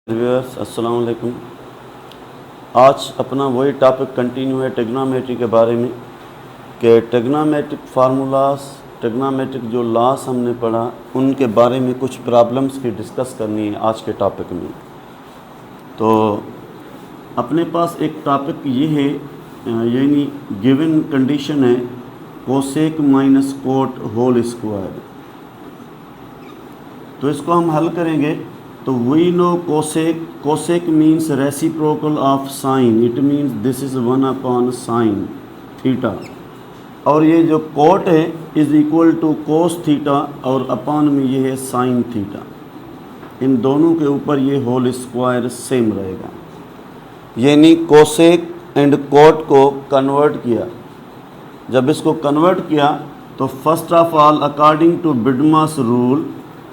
Viewers अस्सलाम वालेकुम। आज अपना वही टॉपिक कंटिन्यू है ट्रिग्नोमेट्री के बारे में कि ट्रिग्नोमेट्रिक फार्मूलाज, ट्रिग्नोमेट्रिक जो लॉस हमने पढ़ा उनके बारे में कुछ प्रॉब्लम्स की डिस्कस करनी है आज के टॉपिक में। तो अपने पास एक टॉपिक ये है, यानी गिवन कंडीशन है cosec minus cot whole square. तो इसको हम हल करेंगे। तो we know cosec means reciprocal of sine, it means this is 1 sine theta, और ये जो कोट है is equal to cos theta और अपान में ये है साइन थीटा। इन दोनों के ऊपर ये होल स्क्वायर सेम रहेगा। यानी कोसेक एंड कोट को कन्वर्ट किया। जब इसको कन्वर्ट किया तो first of all according to BIDMAS rule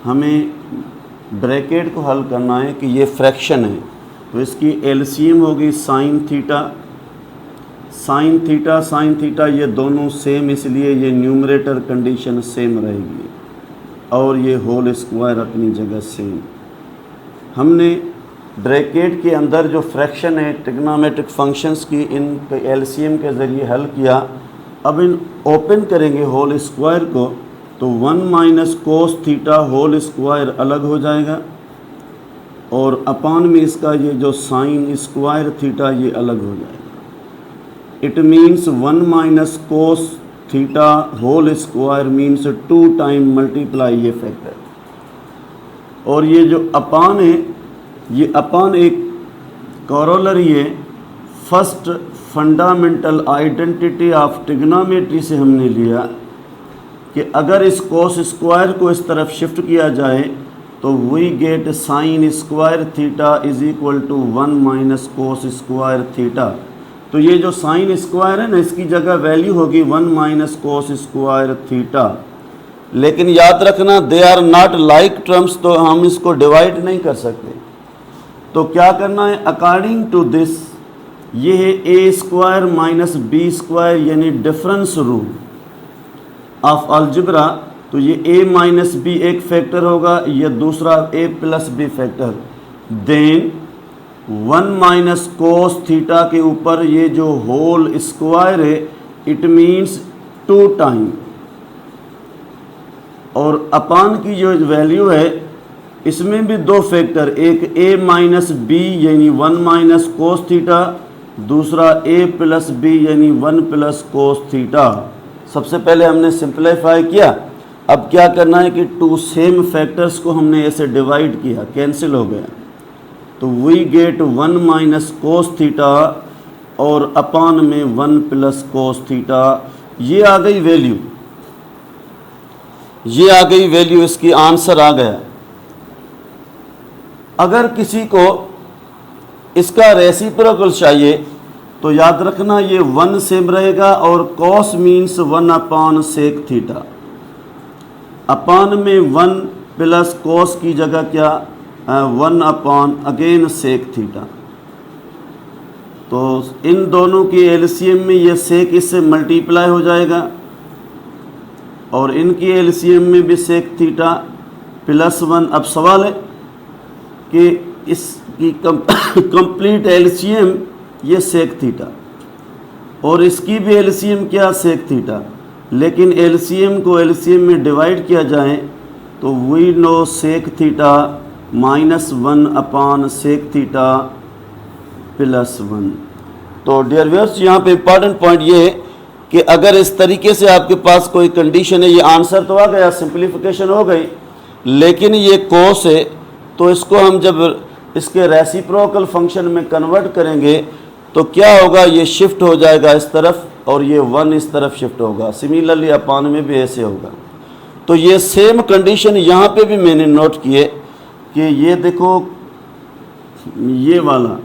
हमें ब्रैकेट को हल करना है कि ये फ्रैक्शन है, तो इसकी एलसीएम होगी साइन थीटा। साइन थीटा ये दोनों सेम, इसलिए ये न्यूमरेटर कंडीशन सेम रहेगी और ये होल स्क्वायर अपनी जगह सेम। हमने ब्रैकेट के अंदर जो फ्रैक्शन है ट्रिग्नोमेट्रिक फंक्शंस की, इन एलसीएम के ज़रिए हल किया। अब इन ओपन करेंगे होल स्क्वायर को तो 1 minus cos theta whole square अलग हो जाएगा और अपान में इसका ये जो साइन स्क्वायर थीटा ये अलग हो जाएगा। It means 1 minus cos theta whole square means 2 time multiply ये फैक्टर। और ये जो अपान है ये अपान एक कॉरोलरी है first fundamental identity of trigonometry से हमने लिया कि अगर इस कोस स्क्वायर को इस तरफ शिफ्ट किया जाए तो we get sine square theta is equal to 1 minus cos square theta. तो ये जो साइन स्क्वायर है ना, इसकी जगह वैल्यू होगी 1 माइनस कोस स्क्वायर थीटा। लेकिन याद रखना they are not like terms, तो हम इसको डिवाइड नहीं कर सकते। तो क्या करना है, अकॉर्डिंग टू दिस ये है A square minus B square यानी डिफरेंस रूल ऑफ अलजेब्रा। तो ये a माइनस बी एक फैक्टर होगा, ये दूसरा a plus B factor. Then 1 minus cos theta के ऊपर ये जो होल स्क्वायर है इट मीन्स 2 टाइम, और अपान की जो वैल्यू है इसमें भी 2 फैक्टर, एक a माइनस बी यानी 1 माइनस कोस थीटा, दूसरा a प्लस बी यानी 1 प्लस कोस थीटा। सबसे पहले हमने सिंप्लीफाई किया। अब क्या करना है कि 2 सेम फैक्टर्स को हमने ऐसे डिवाइड किया, कैंसिल हो गया। तो we get 1 minus cos theta और अपान में 1 प्लस कोस थीटा। ये आ गई वैल्यू, ये आ गई वैल्यू, इसकी आंसर आ गया। अगर किसी को इसका रेसिप्रोकल चाहिए तो याद रखना ये 1 सेम रहेगा और cos means 1 upon sec theta. अपान में 1 प्लस कॉस की जगह क्या 1 अपान अगेन सेक थीटा। तो इन दोनों की एलसीएम में ये सेक इससे मल्टीप्लाई हो जाएगा और इनकी एलसीएम में भी सेक थीटा प्लस 1। अब सवाल है कि इसकी कंप्लीट एलसीएम ये सेक थीटा और इसकी भी एलसीएम क्या सेक थीटा, लेकिन एलसीएम को एलसीएम में डिवाइड किया जाए तो we know sec theta minus 1 upon sec theta plus 1। तो डियर व्यूअर्स यहाँ पे इम्पॉर्टेंट पॉइंट ये है कि अगर इस तरीके से आपके पास कोई कंडीशन है, ये आंसर तो आ गया, सिंप्लीफिकेशन हो गई, लेकिन ये कोस है तो इसको हम जब इसके रेसिप्रोकल फंक्शन में कन्वर्ट करेंगे तो क्या होगा, ये शिफ्ट हो जाएगा इस तरफ और ये 1 इस तरफ शिफ्ट होगा। सिमिलरली अपान में भी ऐसे होगा। तो ये सेम कंडीशन यहाँ पे भी मैंने नोट किए कि ये देखो ये वाला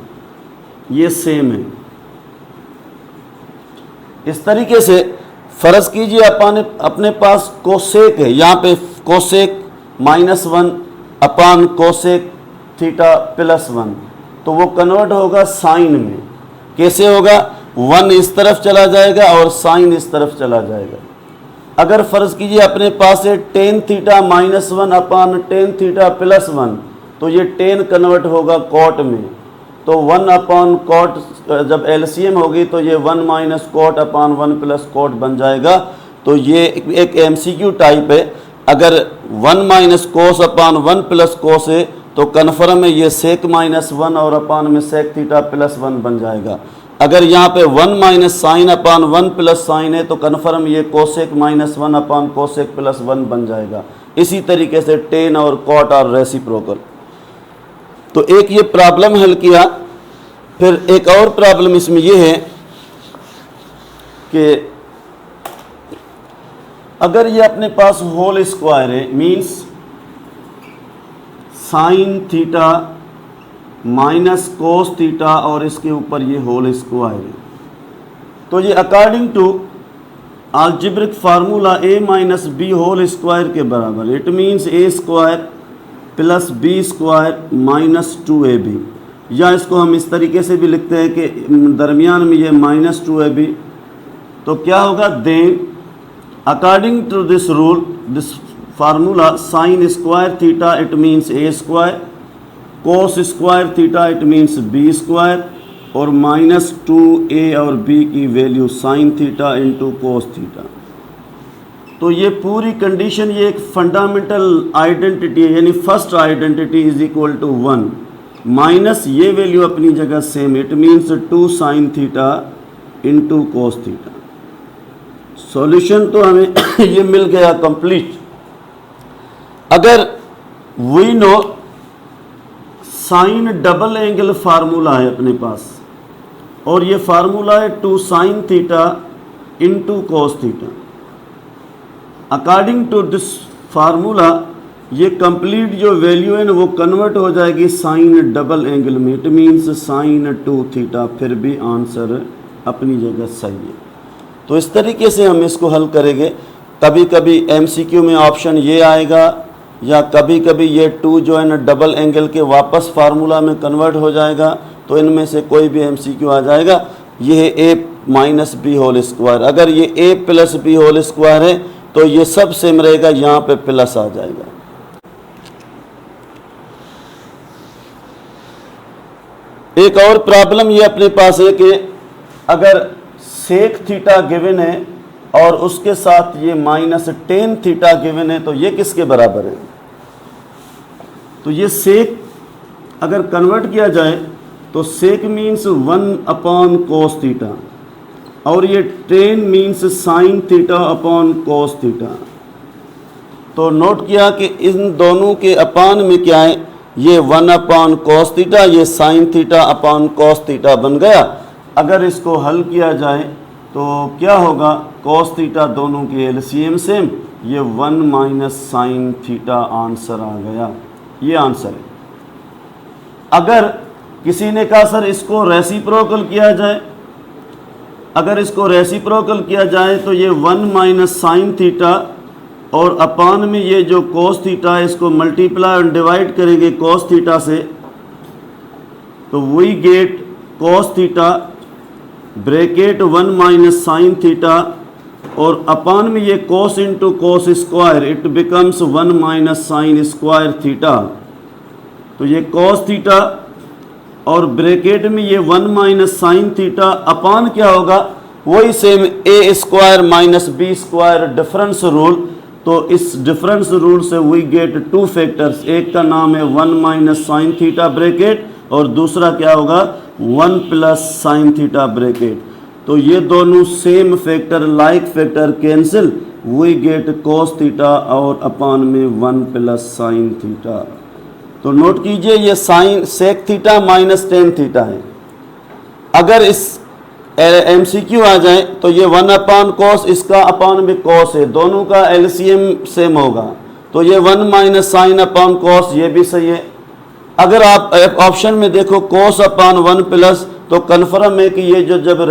ये सेम है। इस तरीके से फ़र्ज़ कीजिए अपने पास कोसेक है, यहाँ पे कोसेक माइनस 1 अपान कोसेक थीटा प्लस 1, तो वो कन्वर्ट होगा साइन में। कैसे होगा, 1 इस तरफ चला जाएगा और साइन इस तरफ चला जाएगा। अगर फ़र्ज़ कीजिए अपने पास है टेन थीटा माइनस 1 अपान टेन थीटा प्लस 1, तो ये टेन कन्वर्ट होगा कॉट में, तो 1 अपॉन कॉट जब एलसीएम होगी तो ये 1 minus cot upon 1 plus cot बन जाएगा। तो ये एक एमसीक्यू टाइप है। अगर 1 माइनस कोस अपॉन 1 प्लस कोस है तो कन्फर्म है ये सेक माइनस 1 और अपॉन में सेक थीटा प्लस 1 बन जाएगा। अगर यहाँ पे 1 minus sine upon 1 plus sign है तो कन्फर्म ये cosec minus 1 upon cosec plus 1 बन जाएगा। इसी तरीके से टेन और कॉट और रेसिप्रोकल। तो एक ये प्रॉब्लम हल किया। फिर एक और प्रॉब्लम इसमें ये है कि अगर ये अपने पास होल स्क्वायर है, means sine theta minus cos theta और इसके ऊपर ये होल स्क्वायर है, तो ये according to algebraic formula a minus B whole square के बराबर। It means a square plus B square minus 2ab, या इसको हम इस तरीके से भी लिखते हैं कि दरमियान में ये माइनस 2ab। तो क्या होगा, then according to this rule, this formula, sine square theta it means a square, cos square theta it means b square, और माइनस 2a और b की value sine theta into cos theta. तो ये पूरी condition, ये एक fundamental identity है, यानी first identity is equal to 1 minus ये वैल्यू अपनी जगह same, it means 2 sine theta into cos theta. Solution तो हमें ये मिल गया कंप्लीट। अगर we know sine double angle formula है अपने पास, और ये फार्मूला है 2 sine theta into cos theta. According to this formula ये कंप्लीट जो वैल्यू है ना वो कन्वर्ट हो जाएगी साइन डबल एंगल में, इट मीन्स साइन 2 थीटा। फिर भी आंसर अपनी जगह सही है। तो इस तरीके से हम इसको हल करेंगे। कभी कभी एमसीक्यू में ऑप्शन ये आएगा, या कभी कभी ये 2 जो है ना डबल एंगल के वापस फार्मूला में कन्वर्ट हो जाएगा। तो इनमें से कोई भी एमसीक्यू आ जाएगा। ये है a minus B whole square. अगर ये a plus B whole square है तो ये सब सेम रहेगा, यहाँ पे प्लस आ जाएगा। एक और प्रॉब्लम ये अपने पास है कि अगर सेक थीटा गिवन है और उसके साथ ये माइनस टेन थीटा गिवन है तो ये किसके बराबर है। तो ये सेक अगर कन्वर्ट किया जाए तो सेक मीन्स 1 अपॉन कोस थीटा, और ये ten means sine theta upon कोस थीटा। तो नोट किया कि इन दोनों के अपान में क्या है, ये 1 अपॉन कोस थीटा, ये sine theta upon cos theta बन गया। अगर इसको हल किया जाए तो क्या होगा, कोस थीटा दोनों के एलसीएम सेम, ये 1 माइनस साइन थीटा आंसर आ गया। ये आंसर है। अगर किसी ने कहा सर इसको रेसिप्रोकल किया जाए, अगर इसको रेसिप्रोकल किया जाए तो ये 1 माइनस साइन थीटा और अपान में ये जो कोस थीटा है इसको मल्टीप्लाई और डिवाइड करेंगे कोस थीटा से, तो we get cos theta bracket 1 minus sine theta, और अपान में ये cos into cos square, it becomes 1 minus sine square theta. तो ये कोस थीटा और ब्रैकेट में ये 1 माइनस साइन थीटा, अपान क्या होगा, वही same a square minus B square difference rule. तो इस डिफरेंस रूल से वी गेट 2 फैक्टर्स, एक का नाम है 1 माइनस साइन थीटा ब्रैकेट और दूसरा क्या होगा 1 प्लस साइन थीटा ब्रैकेट। तो ये दोनों same factor like factor cancel, we get cos theta और अपान में 1 प्लस साइन थीटा। तो नोट कीजिए ये sine sec theta minus tan theta है। अगर इस एमसीक्यू आ जाए तो ये 1 अपान कोस, इसका अपान में कोस है, दोनों का एलसीएम सेम होगा। तो ये 1 माइनस साइन अपान कोस, ये भी सही है। अगर आप ऑप्शन में देखो कोस अपान 1 प्लस, तो कन्फर्म है कि ये जो जब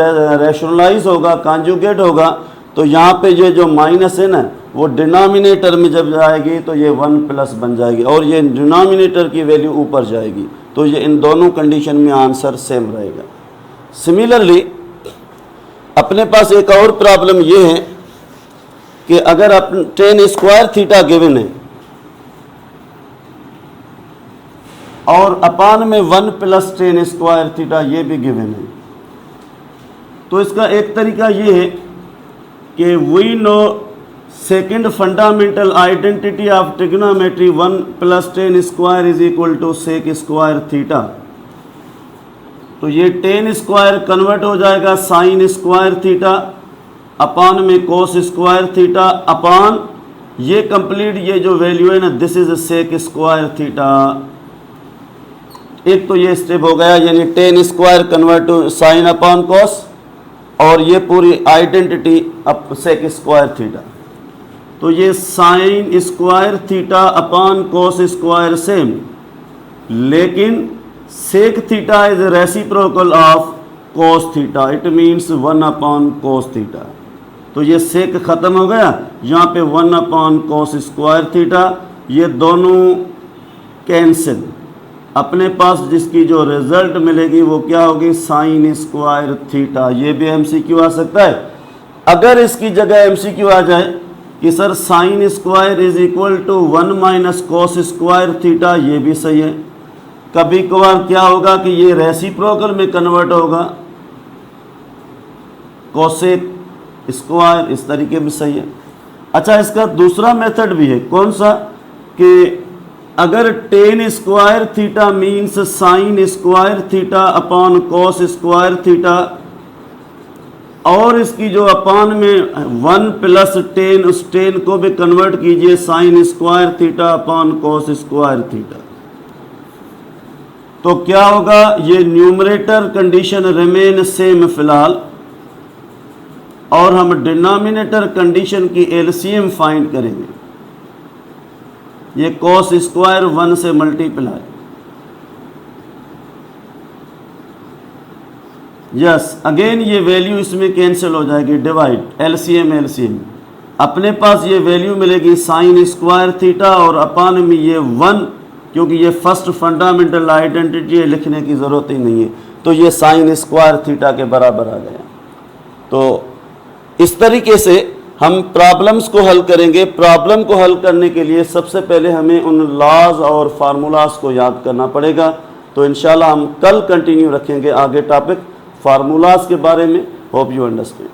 रैशनलाइज होगा, कॉन्जुगेट होगा, तो यहाँ पे ये जो माइनस है ना वो डिनोमिनेटर में जब जाएगी तो ये 1 प्लस बन जाएगी, और ये डिनोमिनेटर की वैल्यू ऊपर जाएगी। तो ये इन दोनों कंडीशन में आंसर सेम रहेगा। सिमिलरली अपने पास एक और प्रॉब्लम ये है कि अगर टेन स्क्वायर थीटा गिवन है और अपान में 1 + tan स्क्वायर थीटा ये भी गिवन है। तो इसका एक तरीका ये है कि we know second fundamental identity of trigonometry 1 + tan square is equal to sec square theta. तो ये tan स्क्वायर कन्वर्ट हो जाएगा साइन स्क्वायर थीटा अपान में कोस स्क्वायर थीटा अपान ये कंप्लीट ये जो वैल्यू है ना this is sec square theta. एक तो ये स्टेप हो गया, यानी tan square convert to sine upon cos, और ये पूरी आइडेंटिटी अब सेक स्क्वायर थीटा। तो ये sine square theta upon cos square same, लेकिन sec theta is reciprocal of cos theta, it means 1 upon cos theta. तो ये सेक खत्म हो गया, यहाँ पे 1 अपान कोस स्क्वायर थीटा, ये दोनों कैंसिल। अपने पास जिसकी जो रिजल्ट मिलेगी वो क्या होगी, साइन स्क्वायर थीटा। ये भी एमसीक्यू आ सकता है। अगर इसकी जगह एमसीक्यू आ जाए कि sir sine square is equal to 1 - cos square theta, ये भी सही है। कभी कभार क्या होगा कि ये रेसिप्रोकल में कन्वर्ट होगा, कोसेक स्क्वायर, इस तरीके में सही है। अच्छा, इसका दूसरा मेथड भी है, कौन सा, कि अगर tan square theta means sign square theta upon कोस स्क्वायर थीटा, और इसकी जो अपान में 1 + tan, उस tan को भी कन्वर्ट कीजिए साइन स्क्वायर थीटा अपॉन कोस स्क्वायर थीटा, तो क्या होगा, ये न्यूमरेटर कंडीशन रिमेन सेम फिलहाल, और हम डिनोमिनेटर कंडीशन की एलसीएम फाइंड करेंगे। ये कोस स्क्वायर 1 से मल्टीप्लाई, यस अगेन ये वैल्यू इसमें कैंसिल हो जाएगी, डिवाइड, एलसीएम। अपने पास ये वैल्यू मिलेगी साइन स्क्वायर थीटा और अपान में ये 1, क्योंकि ये फर्स्ट फंडामेंटल आइडेंटिटी है, लिखने की ज़रूरत ही नहीं है, तो ये साइन स्क्वायर थीटा के बराबर आ गया। तो इस तरीके से हम प्रॉब्लम्स को हल करेंगे। प्रॉब्लम को हल करने के लिए सबसे पहले हमें उन लॉज और फार्मूलाज को याद करना पड़ेगा। तो इंशाल्लाह हम कल कंटिन्यू रखेंगे आगे टॉपिक फार्मूलाज के बारे में। Hope you understand.